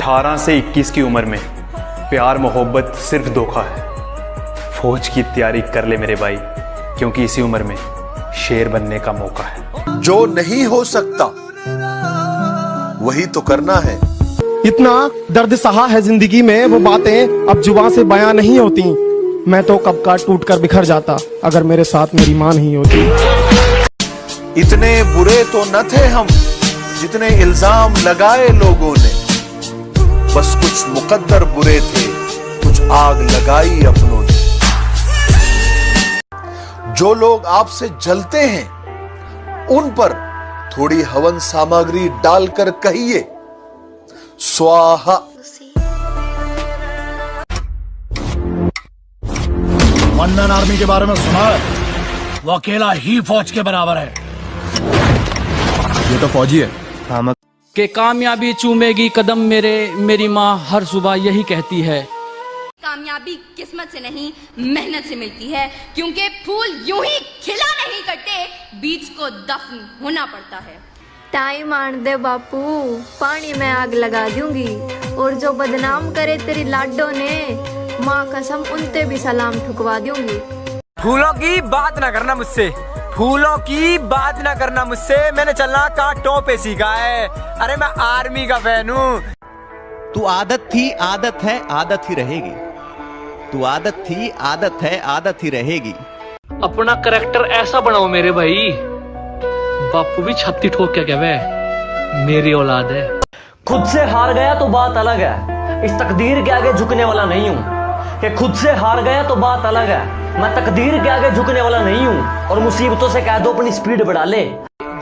18 से 21 की उम्र में प्यार मोहब्बत सिर्फ धोखा है। फौज की तैयारी कर ले मेरे भाई, क्योंकि इसी उम्र में शेर बनने का मौका है। जो नहीं हो सकता वही तो करना है। इतना दर्द सहा है जिंदगी में, वो बातें अब जुबान से बयां नहीं होती। मैं तो कब का टूट कर बिखर जाता अगर मेरे साथ मेरी मां नहीं होती। इतने बुरे तो न थे हम जितने इल्जाम लगाए लोगों ने, बस कुछ मुकद्दर बुरे थे, कुछ आग लगाई अपनों ने। जो लोग आपसे जलते हैं उन पर थोड़ी हवन सामग्री डालकर कहिए स्वाहा। वंदन आर्मी के बारे में सुना है? वो अकेला ही फौज के बराबर है। ये तो फौजी है। कि कामयाबी चूमेगी कदम मेरे, मेरी माँ हर सुबह यही कहती है। कामयाबी किस्मत से नहीं मेहनत से मिलती है, क्योंकि फूल यूं ही खिला नहीं करते, बीज को दफन होना पड़ता है। टाइम आन दे बापू, पानी में आग लगा दूंगी, और जो बदनाम करे तेरी लाडो ने, माँ कसम उनते भी सलाम ठुकवा दूंगी। फूलों की बात ना करना मुझसे, फूलों की बात ना करना मुझसे, मैंने चलना कांटों पे सीखा है। अरे मैं आर्मी का फैन हूँ। तू आदत थी, आदत है, आदत ही रहेगी। तू आदत थी, आदत है, आदत ही रहेगी। अपना करैक्टर ऐसा बनाओ मेरे भाई, बापू भी छत्ती ठोक क्या कहवे, मेरी औलाद है। खुद से हार गया तो बात अलग है, इस तकदीर के आगे झुकने वाला नहीं हूँ। कि खुद से हार गया तो बात अलग है, मैं तकदीर के आगे झुकने वाला नहीं हूँ। और मुसीबतों से कह दो अपनी स्पीड बढ़ा ले।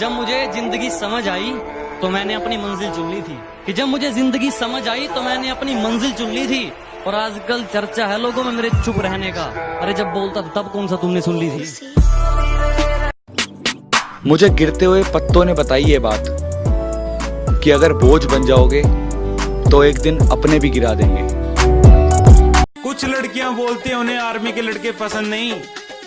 जब मुझे जिंदगी समझ आई तो मैंने अपनी मंजिल चुन ली थी, कि जब मुझे जिंदगी समझ आई तो मैंने अपनी मंजिल चुन ली थी। और आजकल चर्चा है लोगों में मेरे चुप रहने का। अरे जब बोलता था तब कौन सा तुमने सुन ली थी? मुझे गिरते हुए पत्तों ने बताई ये बात कि अगर बोझ बन जाओगे तो एक दिन अपने भी गिरा देंगे। कुछ लड़कियां बोलती हैं उन्हें आर्मी के लड़के पसंद नहीं।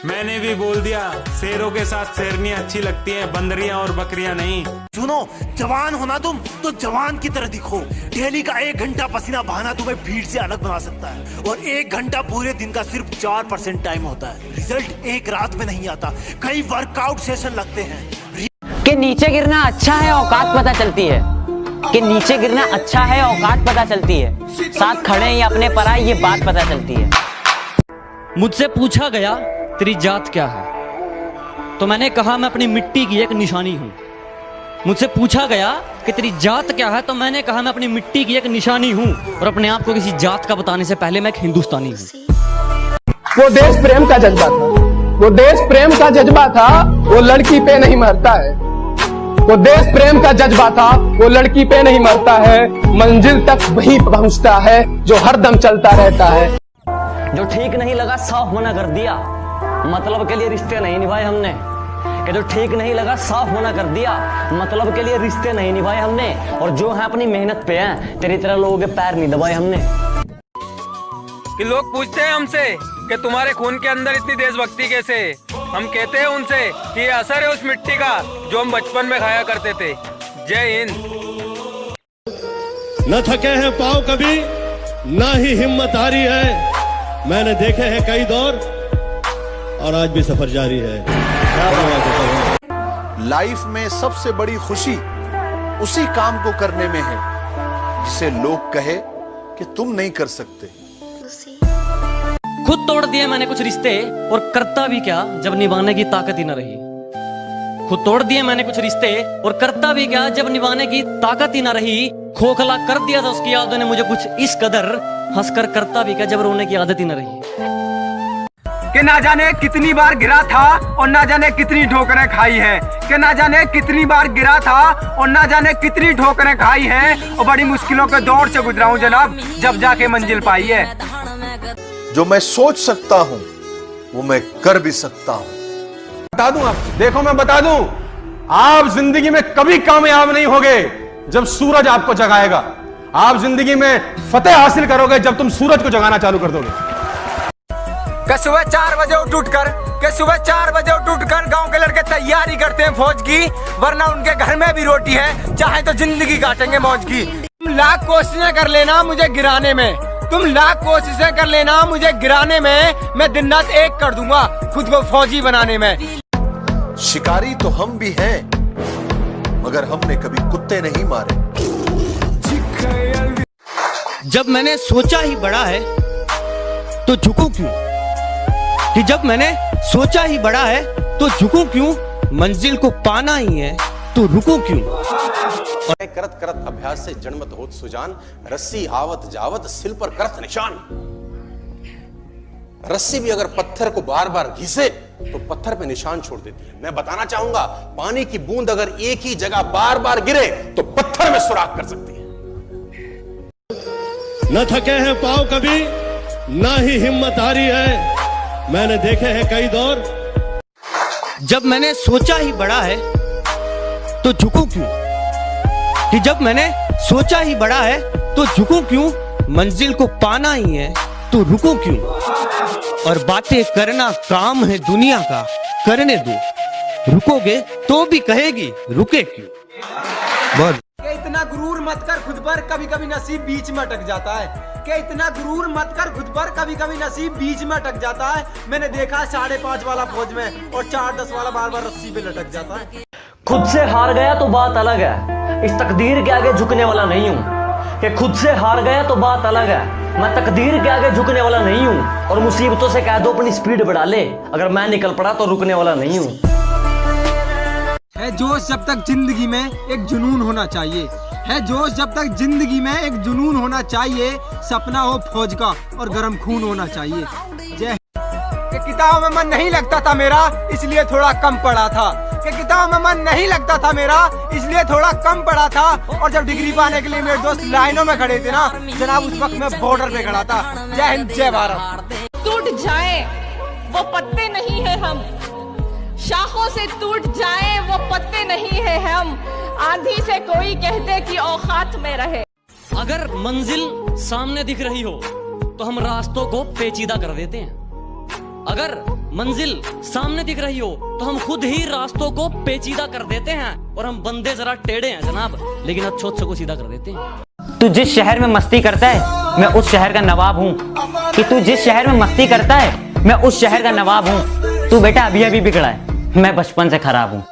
मैंने भी बोल दिया, शेरों के साथ शेरनियां अच्छी लगती हैं, बंदरियां और बकरियां नहीं। सुनो, जवान होना तुम तो जवान की तरह दिखो। डेली का 1 घंटा पसीना बहाना तुम्हें भीड़ से अलग बना सकता है, और 1 घंटा पूरे दिन का सिर्फ 4% टाइम होता है। रिजल्ट एक रात में नहीं आता, कई वर्कआउट सेशन लगते हैं। कि नीचे गिरना अच्छा है, औकात पता चलती है। कि नीचे गिरना अच्छा है, औकात पता चलती है। साथ खड़े हैं या अपने पर आए, ये बात पता चलती है। मुझसे पूछा गया तेरी जात क्या है, तो मैंने कहा मैं अपनी मिट्टी की एक निशानी हूँ। मुझसे पूछा गया कि तेरी जात क्या है, तो मैंने कहा मैं अपनी मिट्टी की एक निशानी हूँ। और अपने आप को किसी जात का बताने से पहले मैं एक हिंदुस्तानी हूँ। वो देश प्रेम का जज्बा था, वो देश प्रेम का जज्बा था, वो लड़की पे नहीं मरता है। वो देश प्रेम का जज्बा था, वो लड़की पे नहीं मरता है, मंजिल तक वही पहुंचता है जो हरदम चलता रहता है। जो ठीक नहीं लगा साफ मना कर दिया, मतलब के लिए रिश्ते नहीं निभाए हमने। कि जो ठीक नहीं लगा साफ मना कर दिया, मतलब के लिए रिश्ते नहीं निभाए हमने। और जो है अपनी मेहनत पे हैं, तेरी तरह लोगों के पैर नहीं दबाए हमने। कि लोग पूछते हैं हमसे कि तुम्हारे खून के अंदर इतनी देशभक्ति कैसे? हम कहते हैं उनसे कि ये असर है उस मिट्टी का जो हम बचपन में खाया करते थे। जय हिंद। न थके हैं पाँव कभी, ना ही हिम्मत हारी है। मैंने देखे हैं कई दौर और आज भी सफर जारी है। लाइफ में सबसे बड़ी खुशी उसी काम को करने में है जिसे लोग कहे कि तुम नहीं कर सकते। खुद तोड़ दिए मैंने कुछ रिश्ते, और करता भी क्या जब निभाने की ताकत ही न रही। खुद तोड़ दिए मैंने कुछ रिश्ते, और करता भी क्या जब निभाने की ताकत ही न रही। खोखला कर दिया था उसकी यादों ने मुझे कुछ इस कदर, हंसकर करता भी क्या जब रोने की आदत ही न रही। कि ना जाने कितनी बार गिरा था और ना जाने कितनी ठोकरें खाई है। कि ना जाने कितनी बार गिरा था और ना जाने कितनी ठोकरें खाई है, और बड़ी मुश्किलों के दौर से गुजरा हूं जनाब, जब जाके मंजिल पाई है। जो मैं सोच सकता हूं वो मैं कर भी सकता हूं। बता दूं आपको, देखो मैं बता दूं, आप जिंदगी में कभी कामयाब नहीं होगे जब सूरज आपको जगाएगा। आप जिंदगी में फतेह हासिल करोगे जब तुम सूरज को जगाना चालू कर दोगे। सुबह 4 बजे उठ कर गांव के लड़के तैयारी करते हैं फौज की, वरना उनके घर में भी रोटी है, चाहे तो जिंदगी काटेंगे मौज की। तुम लाख कोशिशें कर लेना मुझे गिराने में, तुम लाख कोशिशें कर लेना मुझे गिराने में, मैं दिन रात एक कर दूंगा खुद को फौजी बनाने में। शिकारी तो हम भी हैं, मगर हमने कभी कुत्ते नहीं मारे। जब मैंने सोचा ही बड़ा है तो झुकूं क्यों, कि जब मैंने सोचा ही बड़ा है तो झुकूं क्यों, मंजिल को पाना ही है तो रुकूं क्यों। करत करत अभ्यास से जन्मत होत सुजान, रस्सी आवत जावत सिल पर करत निशान। रस्सी भी अगर पत्थर को बार बार घिसे तो पत्थर पे निशान छोड़ देती है। मैं बताना चाहूंगा, पानी की बूंद अगर एक ही जगह बार बार गिरे तो पत्थर में सुराख कर सकती है। न थके हैं पांव कभी, ना ही हिम्मत हारी है, मैंने देखे हैं कई दौर। जब मैंने सोचा ही बड़ा है तो झुकूं क्यों, कि जब मैंने सोचा ही बड़ा है तो झुकूं क्यों, मंजिल को पाना ही है तो रुकूं क्यों। और बातें करना काम है दुनिया का, करने दो, रुकोगे तो भी कहेगी रुके क्यों। बहुत इतना गुरूर मत कर खुद पर, कभी कभी नसीब बीच में अटक जाता है। कि इतना गुरूर मत कर खुद पर, कभी कभी नसीब बीच में अटक जाता है। मैंने देखा 5.5 वाला फौज में और 4-10 वाला बार बार रस्सी पे लटक जाता है। खुद से हार गया तो बात अलग है, इस तकदीर के आगे झुकने वाला नहीं हूँ। कि खुद से हार गया तो बात अलग है, मैं तकदीर के आगे झुकने वाला नहीं हूँ। और मुसीबतों से कह दो अपनी स्पीड बढ़ा ले, अगर मैं निकल पड़ा तो रुकने वाला नहीं हूँ। है जोश जब तक जिंदगी में एक जुनून होना चाहिए, है जोश जब तक जिंदगी में एक जुनून होना चाहिए। सपना हो फौज का और गर्म खून होना चाहिए। जय। कि किताब में मन नहीं लगता था मेरा, इसलिए थोड़ा कम पढ़ा था। कि किताब में मन नहीं लगता था मेरा, इसलिए थोड़ा कम पढ़ा था। और जब डिग्री पाने के लिए मेरे दोस्त लाइनों में खड़े थे ना जनाब, उस वक्त मैं बॉर्डर पे खड़ा था। जय हिंद, जय भारत। टूट जाए वो पत्ते नहीं है हम, शाखों से टूट जाए वो पत्ते नहीं है हम, आंधी से कोई कहते कि औकात में रहे। अगर मंजिल सामने दिख रही हो तो हम रास्तों को पेचीदा कर देते हैं। अगर मंजिल सामने दिख रही हो तो हम खुद ही रास्तों को पेचीदा कर देते हैं। और हम बंदे जरा टेढ़े हैं जनाब, लेकिन अच्छों को सीधा कर देते हैं। तू जिस शहर में मस्ती करता है मैं उस शहर का नवाब हूँ। कि तू जिस शहर में मस्ती करता है मैं उस शहर का नवाब हूँ। तू बेटा अभी अभी बिगड़ा है, मैं बचपन से खराब हूँ।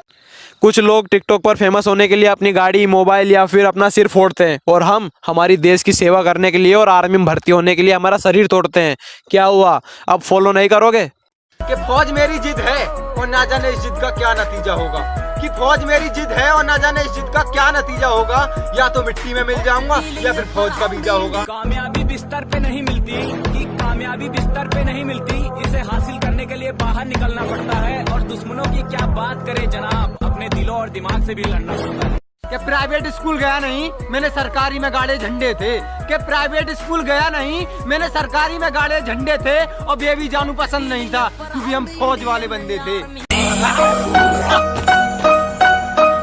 कुछ लोग टिकटॉक पर फेमस होने के लिए अपनी गाड़ी, मोबाइल या फिर अपना सिर फोड़ते हैं, और हम हमारी देश की सेवा करने के लिए और आर्मी में भर्ती होने के लिए हमारा शरीर तोड़ते हैं। क्या हुआ, अब फॉलो नहीं करोगे? कि फौज मेरी जिद है और ना जाने इस जिद का क्या नतीजा होगा। कि फौज मेरी जिद है और ना जाने इस जिद का क्या नतीजा होगा। या तो मिट्टी में मिल जाऊंगा या फिर फौज का बीजा होगा। कामयाबी बिस्तर पे नहीं मिलती, कि कामयाबी बिस्तर पे नहीं मिलती, इसे हासिल करने के लिए बाहर निकलना पड़ता है। और दुश्मनों की क्या बात करें जनाब, अपने दिलों और दिमाग से भी लड़ना पड़ता है। कि प्राइवेट स्कूल गया नहीं, मैंने सरकारी में गाड़े झंडे थे। कि प्राइवेट स्कूल गया नहीं, मैंने सरकारी में गाड़े झंडे थे। और बेबी जानू पसंद नहीं था क्योंकि हम फौज वाले बंदे थे।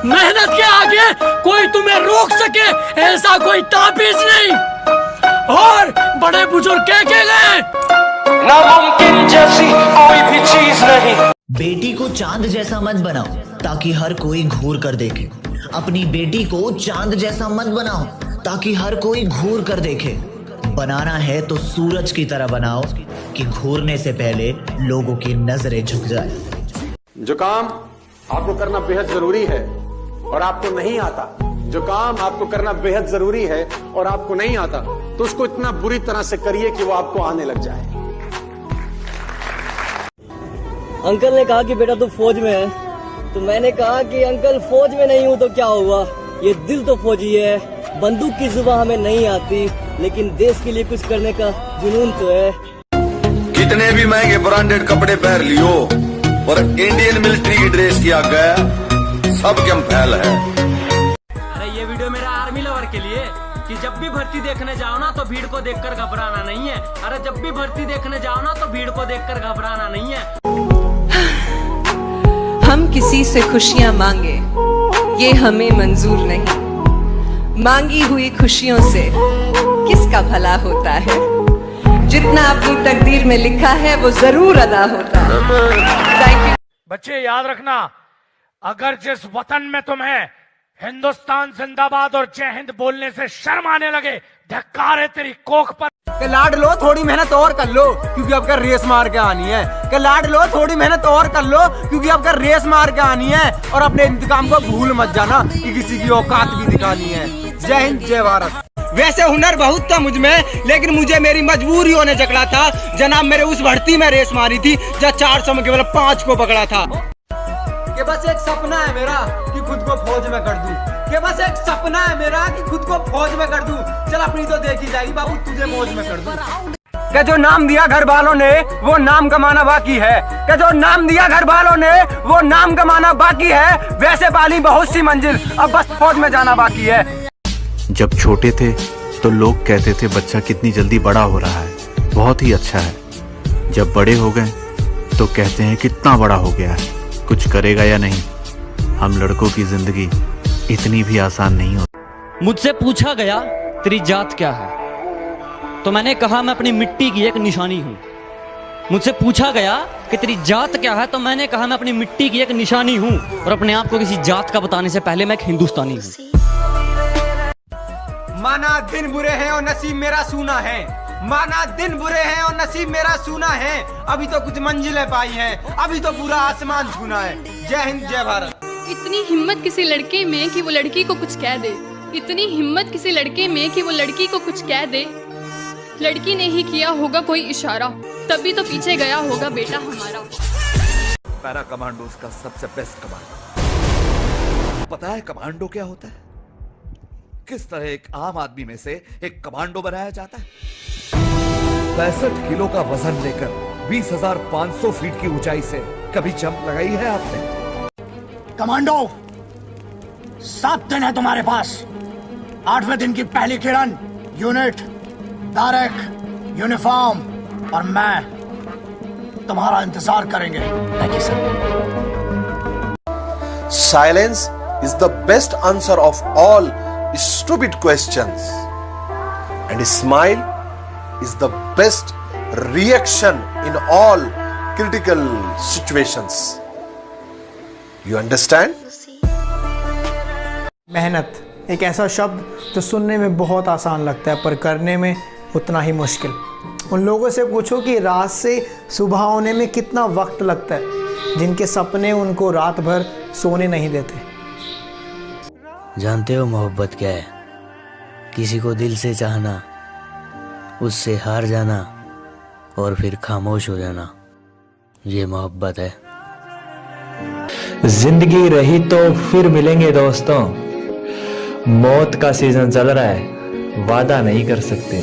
मेहनत के आगे कोई तुम्हें रोक सके ऐसा कोई ताबीज नहीं। और बड़े बुजुर्ग कह के गए, नामुमकिन जैसी कोई भी चीज नहीं। बेटी को चांद जैसा मत बनाओ ताकि हर कोई घूर कर देखे। अपनी बेटी को चांद जैसा मत बनाओ ताकि हर कोई घूर कर देखे। बनाना है तो सूरज की तरह बनाओ कि घूरने से पहले लोगों की नजरें झुक जाए। जो काम आपको करना बेहद जरूरी है और आपको नहीं आता, जो काम आपको करना बेहद जरूरी है और आपको नहीं आता, तो उसको इतना बुरी तरह से करिए कि वो आपको आने लग जाए। अंकल ने कहा कि बेटा तू फौज में है, तो मैंने कहा कि अंकल फौज में नहीं हूँ तो क्या हुआ, ये दिल तो फौजी है। बंदूक की जुबान हमें नहीं आती, लेकिन देश के लिए कुछ करने का जुनून तो है। कितने भी महंगे ब्रांडेड कपड़े पहन लियो और इंडियन मिलिट्री की ड्रेस किया गया, सब कम फैल है। अरे ये वीडियो मेरा आर्मी लवर के लिए, कि जब भी भर्ती देखने जाओ ना तो भीड़ को देखकर घबराना नहीं है। अरे जब भी भर्ती देखने जाओ ना तो भीड़ को देखकर घबराना नहीं है। हम किसी से खुशियां मांगे ये हमें मंजूर नहीं, मांगी हुई खुशियों से किसका भला होता है। जितना अपनी तकदीर में लिखा है वो जरूर अदा होता है। बच्चे याद रखना, अगर जिस वतन में तुम्हें हिंदुस्तान जिंदाबाद और जय हिंद बोलने से शर्म आने लगे। धिक्कार है तेरी कोख पर। के लाड लो, थोड़ी मेहनत और कर लो क्योंकि आपका रेस मार के आनी है। के लाड लो, थोड़ी मेहनत और कर लो क्योंकि आपका रेस मार के आनी है। और अपने इंतकाम को भूल मत जाना कि किसी की औकात भी दिखानी है। जय हिंद, जय भारत। वैसे हुनर बहुत था मुझ में, लेकिन मुझे मेरी मजबूरियों ने जकड़ा था। जनाब, मेरे उस भर्ती में रेस मारी थी जहाँ 400 में केवल 5 को पकड़ा था। कि बस एक सपना है मेरा कि खुद को फौज में कर दूं। कि बस एक सपना है मेरा कि खुद को फौज में कर दूं। चल अपनी तो देखी जाएगी बाबू, तुझे फौज में कर दूं। कि जो नाम दिया घर वालों ने वो नाम कमाना बाकी है। कि जो नाम दिया घर वालों ने वो नाम कमाना बाकी है। वैसे पाली बहुत सी मंजिल, अब बस फौज में जाना बाकी है। जब छोटे थे तो लोग कहते थे बच्चा कितनी जल्दी बड़ा हो रहा है, बहुत ही अच्छा है। जब बड़े हो गए तो कहते हैं कितना बड़ा हो गया है, कुछ करेगा या नहीं। हम लड़कों की जिंदगी इतनी भी आसान नहीं होती। मुझसे पूछा गया तेरी जात क्या है, तो मैंने कहा मैं अपनी मिट्टी की एक निशानी हूं। मुझसे पूछा गया कि तेरी जात क्या है, तो मैंने कहा मैं अपनी मिट्टी की एक निशानी हूं। और अपने आप को किसी जात का बताने से पहले मैं एक हिंदुस्तानी हूं। माना दिन बुरे हैं और नसीब मेरा सूना है। माना दिन बुरे हैं और नसीब मेरा सूना है। अभी तो कुछ मंजिलें पाई हैं, अभी तो पूरा आसमान छूना है। जय हिंद, जय भारत। इतनी हिम्मत किसी लड़के में कि वो लड़की को कुछ कह दे। इतनी हिम्मत किसी लड़के में कि वो लड़की को कुछ कह दे। लड़की ने ही किया होगा कोई इशारा, तभी तो पीछे गया होगा बेटा हमारा। पैरा कमांडोज का सबसे बेस्ट कमांडो। पता है कमांडो क्या होता है? किस तरह एक आम आदमी में से एक कमांडो बनाया जाता है। 65 किलो का वजन लेकर 20,500 फीट की ऊंचाई से कभी जंप लगाई है आपने? कमांडो, 7 दिन है तुम्हारे पास। 8वें दिन की पहली किरण, यूनिट, तारक, यूनिफॉर्म और मैं तुम्हारा इंतजार करेंगे। Thank you sir. Silence is the best answer of all stupid questions, and a smile is the best reaction in all critical situations. You understand? मेहनत एक ऐसा शब्द जो सुनने में बहुत आसान लगता है पर करने में उतना ही मुश्किल। उन लोगों से पूछो कि रात से सुबह होने में कितना वक्त लगता है, जिनके सपने उनको रात भर सोने नहीं देते। जानते हो मोहब्बत क्या है? किसी को दिल से चाहना, उससे हार जाना और फिर खामोश हो जाना, ये मोहब्बत है। जिंदगी रही तो फिर मिलेंगे दोस्तों। मौत का सीजन चल रहा है, वादा नहीं कर सकते।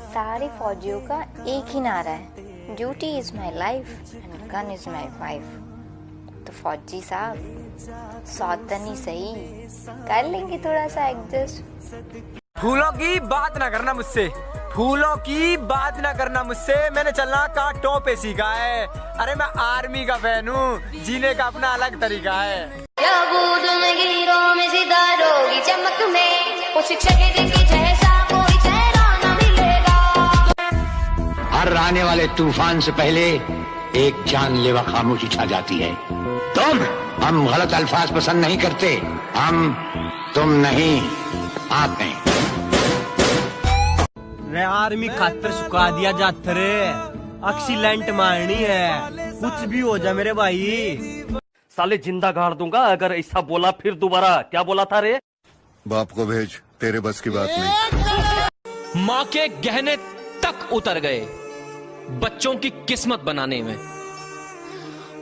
सारे फौजियों का एक ही नारा है, duty is my life and gun is my wife. तो फौजी साहब सौतनी सही, कर लेंगे थोड़ा सा एडजस्ट। फूलों की बात ना करना मुझसे, फूलों की बात ना करना मुझसे। मैंने चलना कांटों पे सीखा है। अरे मैं आर्मी का फैन हूँ, जीने का अपना अलग तरीका है। चमक में उस जैसा कोई चेहरा न मिलेगा। हर आने वाले तूफान से पहले एक जानलेवा खामोशी छा जाती है। हम गलत अल्फाज पसंद नहीं करते। हम, तुम नहीं, आप नहीं। रे आर्मी खातर सुखा दिया जाता रे, एक्सीलेंट मारनी है, कुछ भी हो जा मेरे भाई। साले जिंदा गाड़ दूंगा अगर ऐसा बोला फिर दोबारा। क्या बोला था रे? बाप को भेज, तेरे बस की बात नहीं। माँ के गहने तक उतर गए बच्चों की किस्मत बनाने में।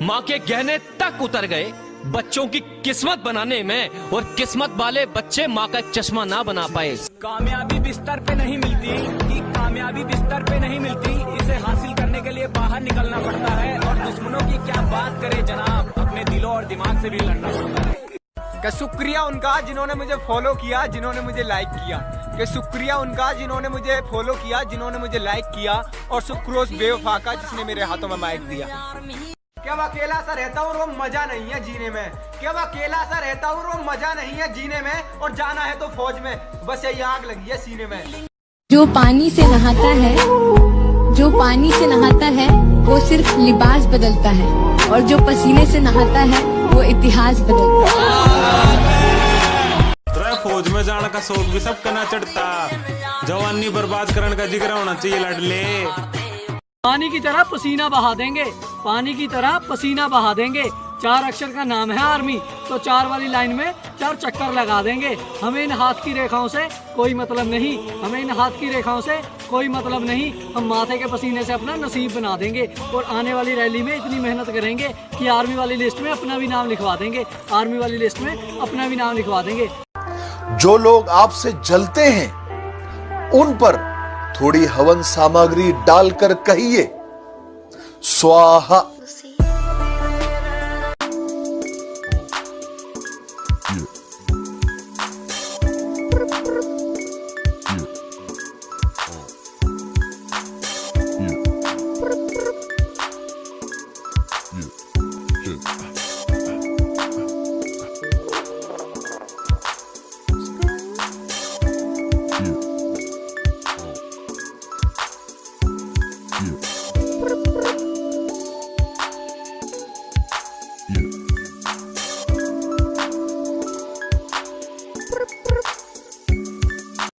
माँ के गहने तक उतर गए बच्चों की किस्मत बनाने में, और किस्मत वाले बच्चे माँ का चश्मा ना बना पाए। कामयाबी बिस्तर पे नहीं मिलती, कि कामयाबी बिस्तर पे नहीं मिलती, इसे हासिल करने के लिए बाहर निकलना पड़ता है। और दुश्मनों की क्या बात करें जनाब, अपने दिलों और दिमाग से भी लड़ना पड़ता है। कि शुक्रिया उनका जिन्होंने मुझे फॉलो किया, जिन्होंने मुझे लाइक किया। कि शुक्रिया उनका जिन्होंने मुझे फॉलो किया, जिन्होंने मुझे लाइक किया। और शुक्र उस बेवफा का जिसने मेरे हाथों में माइक दिया। क्या मैं अकेला सा रहता हूँ, वो मजा नहीं है जीने में। क्या मैं अकेला सा रहता हूँ, वो मजा नहीं है जीने में। और जाना है तो फौज में, बस यही आग लगी है सीने में। जो पानी से नहाता है, जो पानी से नहाता है वो सिर्फ लिबास बदलता है, और जो पसीने से नहाता है वो इतिहास बदलता है। फौज में जाने का शौक भी सबका ना चढ़ता, जवानी बर्बाद करने का जिक्र होना चाहिए लड़ले। पानी की तरह पसीना बहा देंगे, पानी की तरह पसीना बहा देंगे। 4 अक्षर का नाम है आर्मी, तो 4 वाली लाइन में 4 चक्कर लगा देंगे। हमें इन हाथ की रेखाओं से कोई मतलब नहीं, हमें इन हाथ की रेखाओं से कोई मतलब नहीं। हम माथे के पसीने से अपना नसीब बना देंगे और आने वाली रैली में इतनी मेहनत करेंगे कि आर्मी वाली लिस्ट में अपना भी नाम लिखवा देंगे, आर्मी वाली लिस्ट में अपना भी नाम लिखवा देंगे। जो लोग आपसे जलते हैं उन पर थोड़ी हवन सामग्री डालकर कहिए स्वाहा।